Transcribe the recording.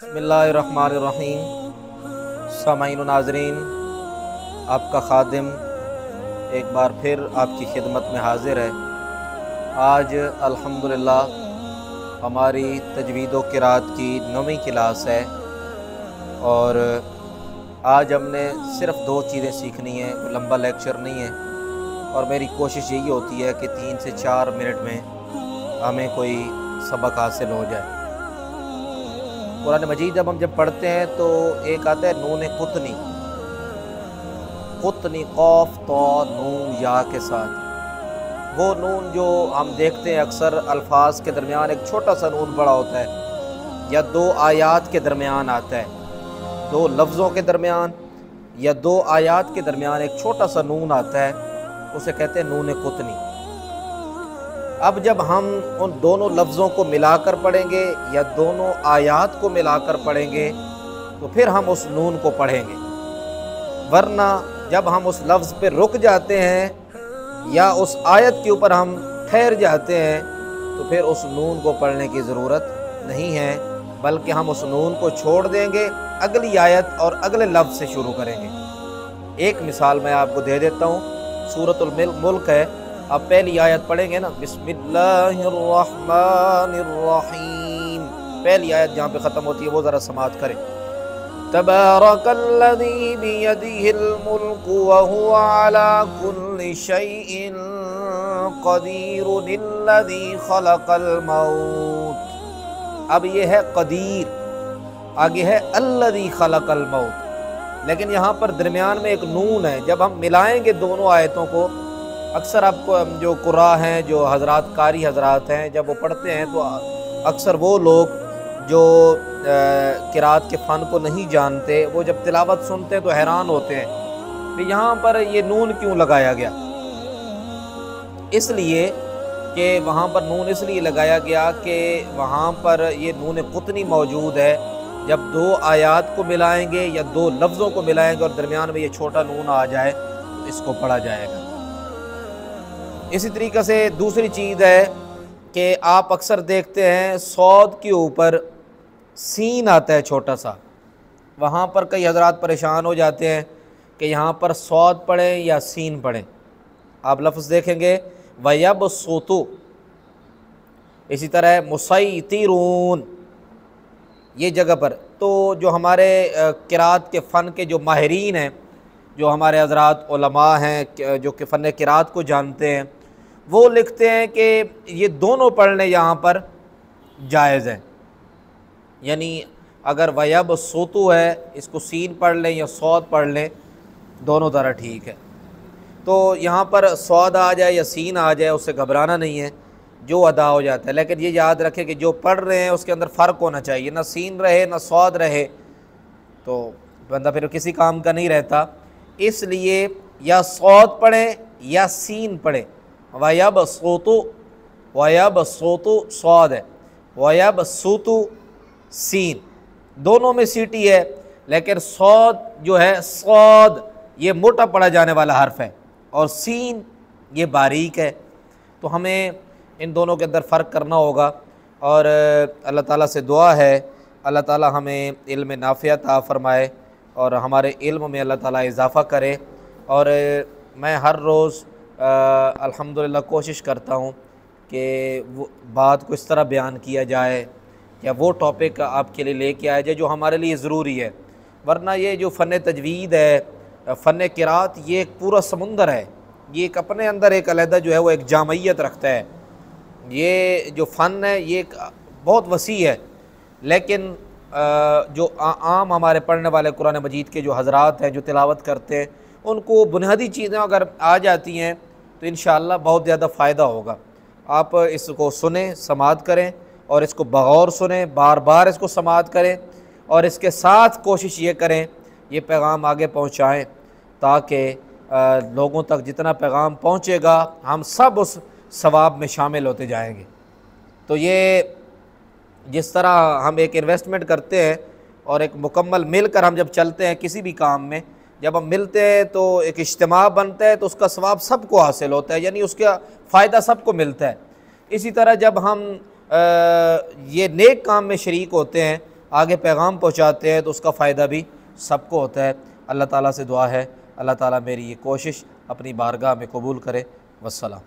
बिस्मिल्लाहिर्रहमानिर्रहीम। सामाईन व नाज़रीन, आपका खादिम एक बार फिर आपकी खिदमत में हाज़िर है। आज अल्हम्दुलिल्लाह हमारी तजवीद व क़िराअत की 9वीं क्लास है और आज हमने सिर्फ़ 2 चीज़ें सीखनी हैं। लंबा लेक्चर नहीं है और मेरी कोशिश यही होती है कि 3 से 4 मिनट में हमें कोई सबक हासिल हो जाए। कुरान मजीद जब पढ़ते हैं तो एक आता है नून कुतनी, कुतनी कौफ तो नून या के साथ। वो नून जो हम देखते हैं अक्सर अल्फाज के दरमियान एक छोटा सा नून पड़ा होता है या 2 आयात के दरमियान आता है, 2 लफ्ज़ों के दरमियान या 2 आयात के दरमियान एक छोटा सा नून आता है, उसे कहते हैं नून कुतनी। अब जब हम उन दोनों लफ्ज़ों को मिलाकर पढ़ेंगे या दोनों आयात को मिलाकर पढ़ेंगे तो फिर हम उस नून को पढ़ेंगे, वरना जब हम उस लफ्ज़ पे रुक जाते हैं या उस आयत के ऊपर हम ठहर जाते हैं तो फिर उस नून को पढ़ने की ज़रूरत नहीं है, बल्कि हम उस नून को छोड़ देंगे, अगली आयत और अगले लफ्ज़ से शुरू करेंगे। एक मिसाल मैं आपको दे देता हूँ, सूरतुल मुल्क है, अब पहली आयत पढ़ेंगे ना, बिस्मिल्लाहिर्रहमानिर्रहीम। पहली आयत जहाँ पे ख़त्म होती है वो ज़रा समाअत करें। तबारकल्लज़ी बियदिहिल मुल्कु व हुवा अला कुल्लि शैइन क़दीरुल्लज़ी खलक़ल मौत। अब ये है कदीर, आगे है अल्लज़ी खलक़ल मौत, लेकिन यहाँ पर दरमियान में एक नून है। जब हम मिलाएंगे दोनों आयतों को, अक्सर आपको जो कुर्रा हैं, जो हज़रात कारी हज़रात हैं, जब वो पढ़ते हैं तो अक्सर वो लोग जो क़िराअत के फ़न को नहीं जानते, वो जब तिलावत सुनते हैं तो हैरान होते हैं कि यहाँ पर ये नून क्यों लगाया गया। इसलिए कि वहाँ पर नून इसलिए लगाया गया कि वहाँ पर ये नून कुतनी मौजूद है। जब 2 आयात को मिलाएंगे या 2 लफ्ज़ों को मिलाएंगे और दरमियान में ये छोटा नून आ जाए तो इसको पढ़ा जाएगा। इसी तरीक़े से दूसरी चीज़ है कि आप अक्सर देखते हैं सौद के ऊपर सीन आता है छोटा सा, वहाँ पर कई हज़रात परेशान हो जाते हैं कि यहाँ पर सौद पढ़ें या सीन पढ़ें। आप लफ्ज़ देखेंगे वयबसुतु, इसी तरह मुसैतिरून, ये जगह पर तो जो हमारे क़िराअत के फ़न के जो माहिरीन हैं, जो हमारे हज़रात उलमा हैं जो कि फ़न क़िराअत को जानते हैं, वो लिखते हैं कि ये दोनों पढ़ने यहाँ पर जायज़ हैं। यानी अगर वयबसुतु है, इसको सीन पढ़ लें या सौद पढ़ लें, दोनों तरह ठीक है। तो यहाँ पर सौद आ जाए या सीन आ जाए उससे घबराना नहीं है, जो अदा हो जाता है। लेकिन ये याद रखें कि जो पढ़ रहे हैं उसके अंदर फ़र्क होना चाहिए, ना सीन रहे ना सौद रहे तो बंदा फिर किसी काम का नहीं रहता। इसलिए या सौद पढ़ें या सीन पढ़ें। वयबसुतु, वयबसुतु सौद है, वयबसुतु सीन, दोनों में सीटी है, लेकिन सौद जो है, सौद ये मोटा पढ़ा जाने वाला हर्फ है और सीन ये बारीक है। तो हमें इन दोनों के अंदर फ़र्क करना होगा और अल्लाह ताला से दुआ है अल्लाह ताला हमें इल्म नाफ़िया अता फ़रमाए और हमारे इल्म में अल्लाह ताला इजाफ़ा करे। और मैं हर रोज़ अल्हम्दुलिल्लाह कोशिश करता हूँ कि वो बात को इस तरह बयान किया जाए या वो टॉपिक आपके लिए लेके आया जाए जो हमारे लिए ज़रूरी है, वरना ये जो फ़न तजवीद है, फ़न क़िराअत, ये एक पूरा समुंदर है। ये एक अपने अंदर एक अलहदा जो है वो एक जामियत रखता है। ये जो फ़न है ये एक बहुत वसी है, लेकिन जो आम हमारे पढ़ने वाले कुरान मजीद के जो हज़रात हैं, जो तिलावत करते हैं, उनको बुनियादी चीज़ें अगर आ जाती हैं तो इंशाअल्लाह बहुत ज़्यादा फ़ायदा होगा। आप इसको सुने, समाअत करें और इसको बगौर सुने, बार बार इसको समाअत करें और इसके साथ कोशिश ये करें ये पैगाम आगे पहुँचाएँ, ताकि लोगों तक जितना पैगाम पहुँचेगा हम सब उस सवाब में शामिल होते जाएंगे। तो ये जिस तरह हम एक इन्वेस्टमेंट करते हैं और एक मुकम्मल मिलकर हम जब चलते हैं किसी भी काम में, जब हम मिलते हैं तो एक इज्तिमा बनता है तो उसका सवाब सबको हासिल होता है, यानी उसका फ़ायदा सबको मिलता है। इसी तरह जब हम ये नेक काम में शरीक होते हैं आगे पैगाम पहुँचाते हैं तो उसका फ़ायदा भी सबको होता है। अल्लाह ताला से दुआ है, अल्लाह ताला मेरी ये कोशिश अपनी बारगाह में कबूल करे। वस्सलाम।